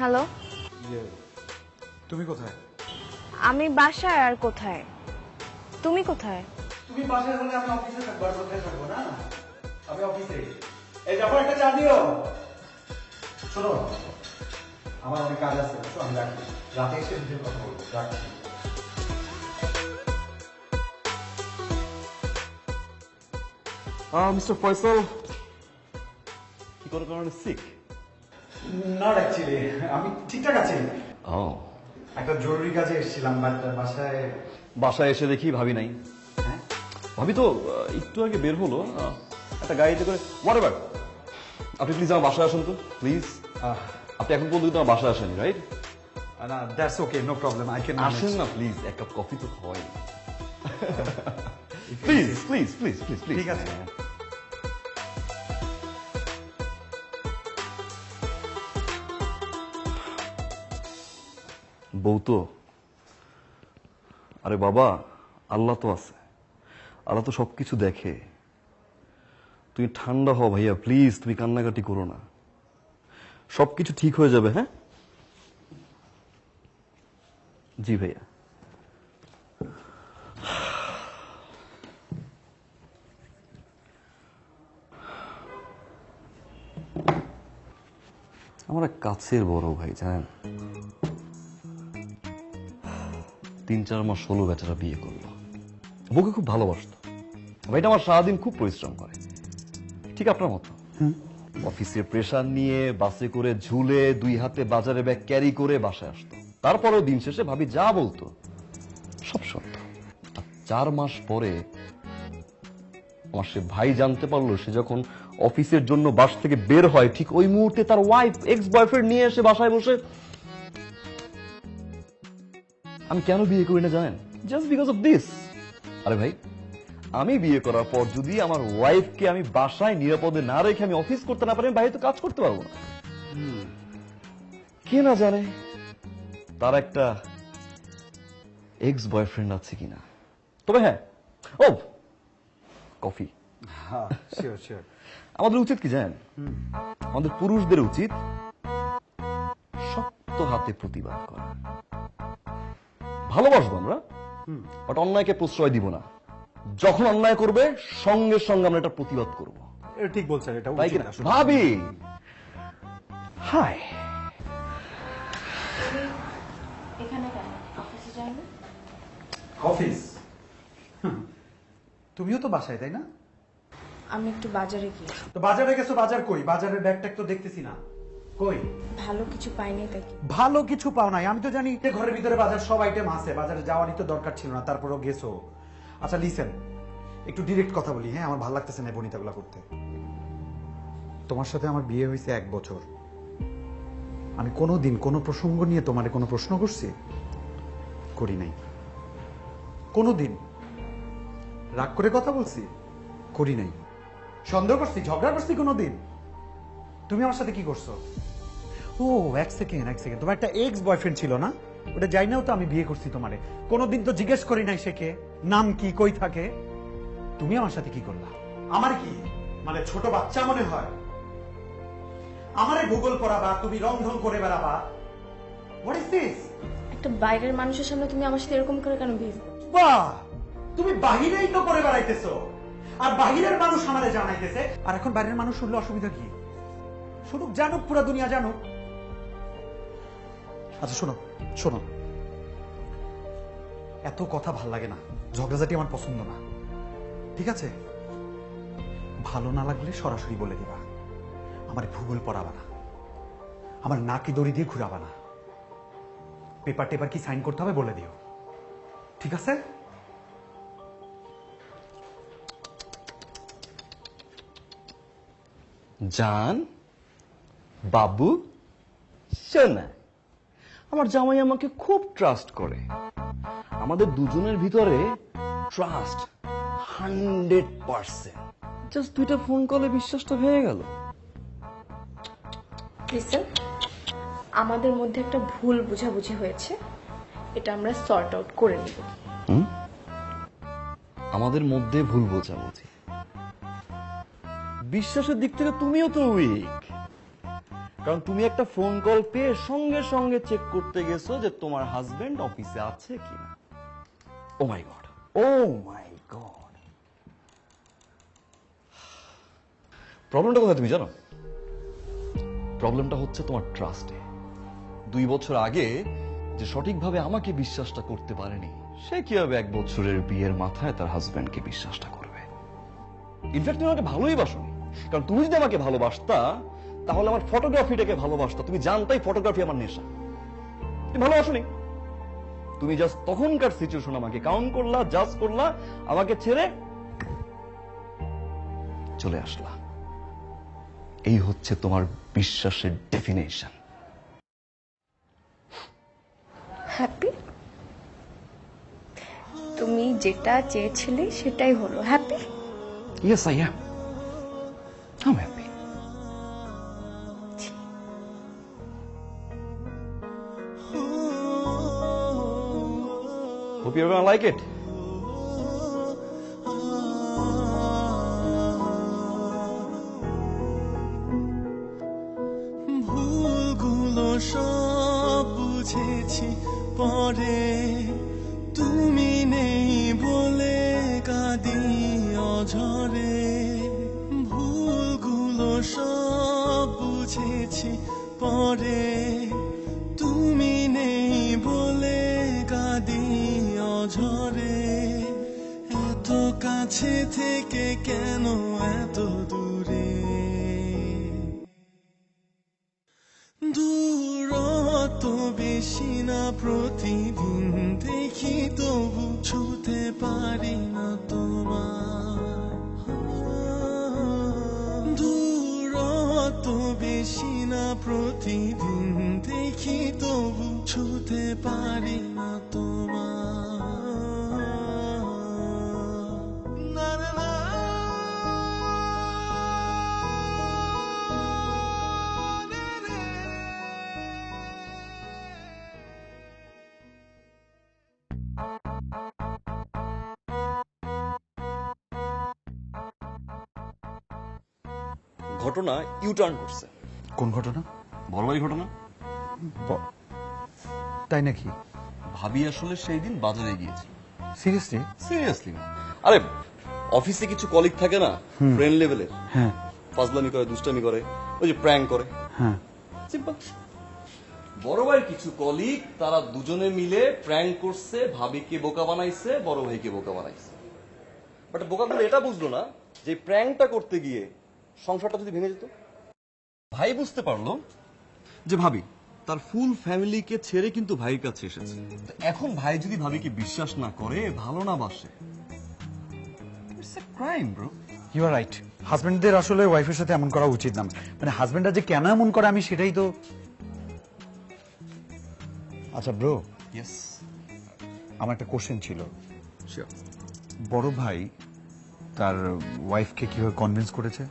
হ্যালো, তুমি কোথায়? আমি বাসায়। আর কোথায়? তুমি কোথায়? তুমি বাসায় হলে আমি অফিসে থাকবো। আর কোথায় থাকবো? না, আমি অফিসে। এই দেখো, একটা চা দিও। শোনো, আমার অনেক কাজ আছে, তো আমি রাখি, রাতে এসে ভিডিও কথা বলবো। রাখছি। মিস্টার ফয়সাল কি কোনো কারণে সিক? নট অ্যাকচুয়ালি, আমি ঠিকঠাক আছি। ও, একটা জরুরি কাজে এসেছিলাম, বাট বাসায় এসে দেখি ভাবি নাই। হ্যাঁ, ভাবি তো একটু আগে বের হলো একটা গাড়িতে করে। হোয়াটএভার, আপনি প্লিজ আমার বাসায় আসুন তো, প্লিজ। আপনি এখন পর্যন্ত আমার বাসায় আসেনি, রাইট? না, that's okay, no problem, I can আসেন না প্লিজ, এক কাপ কফি তো খাওয়াই। Please please please please please. ঠিক আছে। বউ তো, আরে বাবা, আল্লাহ তো আছে, আল্লাহ তো সবকিছু দেখে। তুমি ঠান্ডা হও ভাইয়া, প্লিজ, তুমি কান্নাকাটি করো না, সবকিছু ঠিক হয়ে যাবে। হ্যাঁ জি ভাইয়া। আমার এক কাছের বড় ভাই, জানেন, 3-4 মাস হলো বেচারা বিয়ে করলো, বউকে খুব ভালোবাসতো। ভাইটা আমার সারাদিন খুব পরিশ্রম করে, ঠিক আপনার মতো। অফিসের প্রেশার নিয়ে বাসে করে ঝুলে 2 হাতে বাজারে ব্যাগ ক্যারি করে বাসায় আসতো। তারপরেও দিন শেষে ভাবি যা বলতো সব সত্য। 4 মাস পরে আমার সে ভাই জানতে পারলো, সে যখন অফিসের জন্য বাস থেকে বের হয়, ঠিক ওই মুহূর্তে তার ওয়াইফ এক্স বয়ফ্রেন্ড নিয়ে এসে বাসায় বসে। আমি কেন বিয়ে করি না জানেন? Just because of this. আরে ভাই, আমি বিয়ে করার পর যদি আমার ওয়াইফকে আমি বাসায় নিরাপদে না রেখে আমি অফিস করতে না পারি, আমি বাইরে তো কাজ করতে পারবো না। কে না জানে তার একটা এক্স বয়ফ্রেন্ড আছে কিনা। তবে হ্যাঁ, ও কফি। Sure sure. আমাদের উচিত কি জানেন? আমাদের পুরুষদের উচিত শক্ত হাতে প্রতিবাদ করা। ভালোবাসবো আমরা, বাট অন্যায়কে প্রশ্রয় দিব না। যখন অন্যায় করবে সঙ্গে সঙ্গে আমরা এটা প্রতিবাদ করব। এটা ঠিক বলছেন, এটা তাই উচিত কিনা আসলে। ভাবি? হাই, এখানে কেন অফিসে যাইনি? অফিস? তুমিও তো বাসায়, তাই না? আমি একটু বাজারে গিয়ে তো বাজারে গেছো, বাজার কই? বাজারের ব্যাগ ট্যাগ তো দেখতেছি না, কই? ভালো কিছু পাইনি তাই। ভালো কিছু পাও নাই? আমি তো জানি যে ঘরের ভিতরে বাজার সব আইটেম আছে, বাজারে যাওয়ারই তো দরকার ছিল না, তারপরেও গেছো। আচ্ছা লিসেন, একটু ডিরেক্ট কথা বলি, হ্যাঁ? আমার ভালো লাগতেছে না বনিতাগুলা করতে। তোমার সাথে আমার বিয়ে হয়েছে 1 বছর। আমি কোনোদিন কোনো প্রসঙ্গ নিয়ে তোমারে কোনো প্রশ্ন করছি? করি নাই। কোনোদিন রাগ করে কথা বলছি? করি নাই। সন্দেহ করছি, ঝগড়া করছি কোনোদিন? তুমি আমার সাথে কি করছো? ও এক সেকেন্ড। তোমার একটা এক্স বয়ফ্রেন্ড ছিল না? ওটা যাই নাও তো, আমি বিয়ে করছি তোমারে। কোনোদিন তো জিজ্ঞেস করি নাই সে কে, নাম কি, কই থাকে। তুমি আমার সাথে কি করলা? আমার কি মানে ছোট বাচ্চা মনে হয়? আমারে ভূগোল পড়াবা, তুমি রংধং করে বেড়াবা? What is this? একটা বাইরের মানুষের সামনে তুমি আমার সাথে এরকম করে কেন বিহেভ করছো? বাহ, তুমি বাহিরেই তো করে বেড়াইতেছো, আর বাহিরের মানুষ আমারে জানাইতেছে। আর এখন বাইরের মানুষ শুনলে অসুবিধা কি? শুনুক, জানুক, পুরা দুনিয়া জানুক। আচ্ছা শোনো শোনো, এত কথা ভাল লাগে না, ঝগড়াঝাটি আমার পছন্দ না, ঠিক আছে? ভালো না লাগলে সরাসরি বলে দিবা। আমার ভূগোল পড়াবা না, আমার নাকি দড়ি দিয়ে ঘুরাবা না। পেপার টেপার কি সাইন করতে হবে বলে দিও, ঠিক আছে? জান, বাবু, শোনা, আমার জামাই আমাকে খুব ট্রাস্ট করে। আমাদের দুজনের ভিতরে ট্রাস্ট 100%। জাস্ট 2টা ফোন কলে বিশ্বাসটা হয়ে গেল। লিসেন, আমাদের মধ্যে একটা ভুল বোঝাবুঝি হয়েছে, এটা আমরা সর্ট আউট করে নিব। আমাদের মধ্যে ভুল বোঝাবুঝি? বিশ্বাসের দিক থেকে তুমিও তো উইক, কারণ তুমি একটা ফোন কল পেয়ে সঙ্গে সঙ্গে চেক করতে গেছো যে তোমার হাজবেন্ড অফিসে আছে কিনা। ও my god, O my god. প্রবলেমটা কোথায় তুমি জানো? প্রবলেমটা হচ্ছে তোমার ট্রাস্টে। 2 বছর আগে যে সঠিকভাবে আমাকে বিশ্বাসটা করতে পারেনি, সে কিভাবে 1 বছরের বিয়ের মাথায় তার হাজবেন্ডকে বিশ্বাসটা করবে? ইনফ্যাক্ট তুমি আমাকে ভালোই বাসনি, কারণ তুমি যদি আমাকে ভালোবাসতা তাহলে আমার ফটোগ্রাফিটাকে ভালোবাসতা। তুমি জানতাই ফটোগ্রাফি আমার নেশা। তুমি ভালোবাসনি, তুমি জাস্ট তখনকার সিচুয়েশন আমাকে কাউন্ট করলা, জাজ করলা, আমাকে ছেড়ে চলে আসলা। এই হচ্ছে তোমার বিশ্বাসের ডেফিনেশন। হ্যাপি? তুমি যেটা চেয়েছিলে সেটাই হলো। Happy? Yes, I am. I'm happy. Hope you're gonna like it. ভুলগুলো সব বুঝেছি পরে, তুমি নেই বলে কাঁদি অঝরে। ভুলগুলো সব বুঝেছি পরে, তুমি নেই বলে কাঁদি অঝরে। এত কাছে থেকে কেন এত দূরে? দূরত্ব বেশি না, প্রতিদিন দেখি তবু ছুতে পারি না তোমার। দূরত্ব বেশি না, প্রতিদিন দেখি তবু ছুতে পারি না তোমার। না না না। ঘটনা ইউটার্ন করছে। কোন ঘটনা? বড়বাড়ি ঘটনা। তাই নাকি? ভাবি আসলে সেই দিন বাজারে গিয়েছিল, সিরিয়াসলি? সিরিয়াসলি না। আরে অফিসে কিছু কলিগ থাকে না, ফ্রেন্ড লেভেলের, হ্যাঁ ফাজলামি করে, দুষ্টামি করে, ওই যে প্র্যাঙ্ক করে, হ্যাঁ। সিম্পল। বড় ভাইয়ের কিছু কলিগ তারা দুজনে মিলে প্র্যাঙ্ক করছে, ভাবিকে বোকা বানাইছে, বড় ভাইকে বোকা বানাইছে। বাট বোকাগুলো এটা বুঝলো না যে প্র্যাঙ্কটা করতে গিয়ে সংসারটা যদি ভেঙে যেত। ভাই বুঝতে পারলো যে ভাবি তার ফুল ফ্যামিলিকে ছেড়ে কিন্তু ভাইয়ের কাছে এসেছে। তো এখন ভাই যদি ভাবিকে বিশ্বাস না করে, ভালো না বাসে, it's a crime bro. You are right. হাজবেন্ডদের আসলে ওয়াইফের সাথে এমন করা উচিত না। মানে হাজবেন্ডরা যে কেন এমন করে আমি সেটাই তো। আচ্ছা ব্রো, ইয়েস, আমার একটা কোশ্চেন ছিল। শিওর। বড় ভাই তার ওয়াইফকে কিভাবে কনভিন্স করেছে?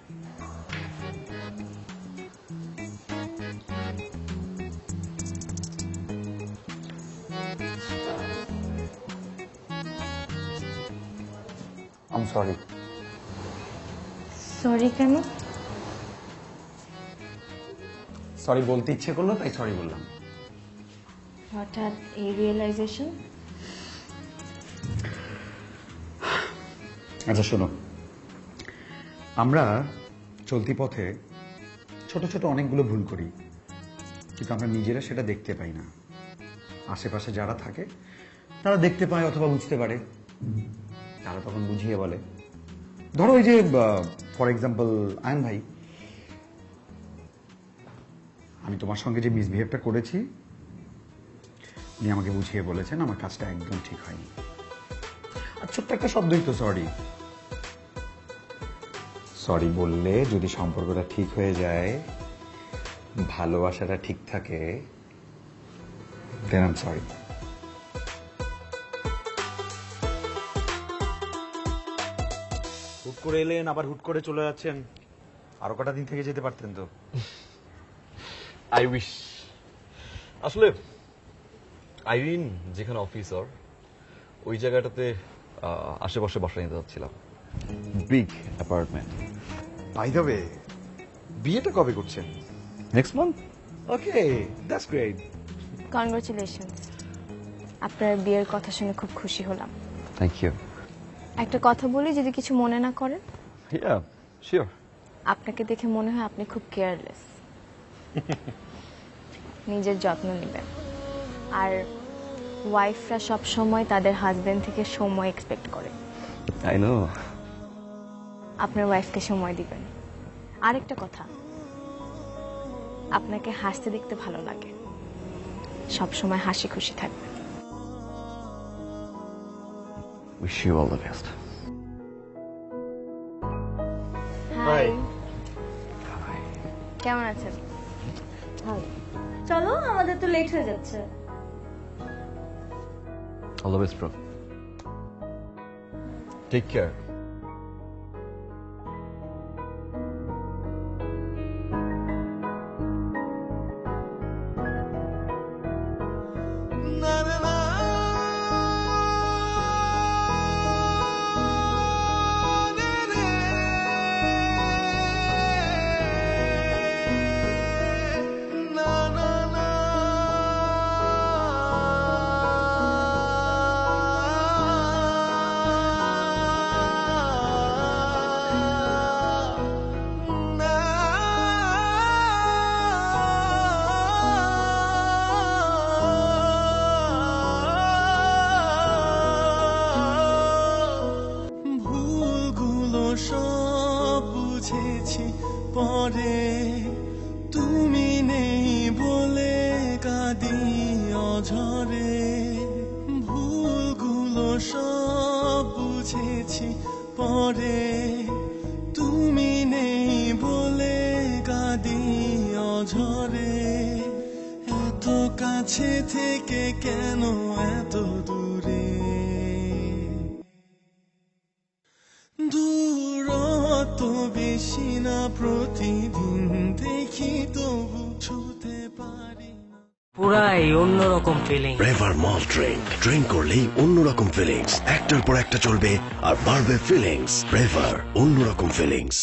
I am sorry. সরি কেন? সরি বলতে ইচ্ছে করলো তাই সরি বললাম। হঠাৎ এই রিয়েলাইজেশন? আচ্ছা শোনো, আমরা চলতি পথে ছোট ছোট অনেকগুলো ভুল করি, কিন্তু আমরা নিজেরা সেটা দেখতে পাই না। আশেপাশে যারা থাকে তারা দেখতে পায় অথবা বুঝতে পারে, তারা তখন বুঝিয়ে বলে। ধরো এই যে ফর এক্সাম্পল আয়ন ভাই, আমি তোমার সঙ্গে যে মিসবিহেভটা করেছি, উনি আমাকে বুঝিয়ে বলেছেন আমার কাজটা একদম ঠিক হয়নি। আর ছোট্ট একটা শব্দই তো সরি। সরি বললে যদি সম্পর্কটা ঠিক হয়ে যায়, ভালোবাসাটা ঠিক থাকে, then I'm sorry. হুট করে এলেন, আবার হুট করে চলে যাচ্ছেন। আরো কটা দিন থেকে যেতে পারতেন তো। I wish. আসলে আইরিন যেখানে অফিসার, ওই জায়গাটাতে আশেপাশে বাসা নিতে যাচ্ছিলাম। Big apartment. By the way, বিয়েটা কবে করছেন? Next month. Okay, that's great. Congratulations, আপনার বিয়ের কথা শুনে খুব খুশি হলাম। Thank you. একটা কথা বলি, যদি কিছু মনে না করেন। Yeah sure. আপনাকে দেখে মনে হয় আপনি খুব কেয়ারলেস। নিজের যত্ন নেবেন। আর ওয়াইফরা সব সময় তাদের হাজবেন্ড থেকে সময় এক্সপেক্ট করে। I know. আপনার ওয়াইফকে সময় দিবেন। আরেকটা কথা, আপনাকে হাসতে দেখতে ভালো লাগে, সব সময় হাসি খুশি থাকবেন। Wish you all the best. Hi, কেমন আছেন? চলো, আমাদের তো লেট হয়ে যাচ্ছে। All the best bro. Take care. ভুলগুলো সব বুঝেছি পরে, তুমি নেই বলে কাঁদি অঝরে। ভুলগুলো সব বুঝেছি পরে, তুমি নেই বলে কাঁদি অঝরে। এত কাছে থেকে কেন এত দূরে, দূরত্ব বেশি না, প্রতিদিন দেখি তবু ছুতে পারি না। পুরাই অন্যরকম ফিলিং। ব্রেভার মল ড্রিঙ্ক। ড্রিঙ্ক করলেই অন্যরকম ফিলিংস। একটার পর একটা চলবে আর বাড়বে ফিলিংস। ব্রেভার, অন্যরকম ফিলিংস।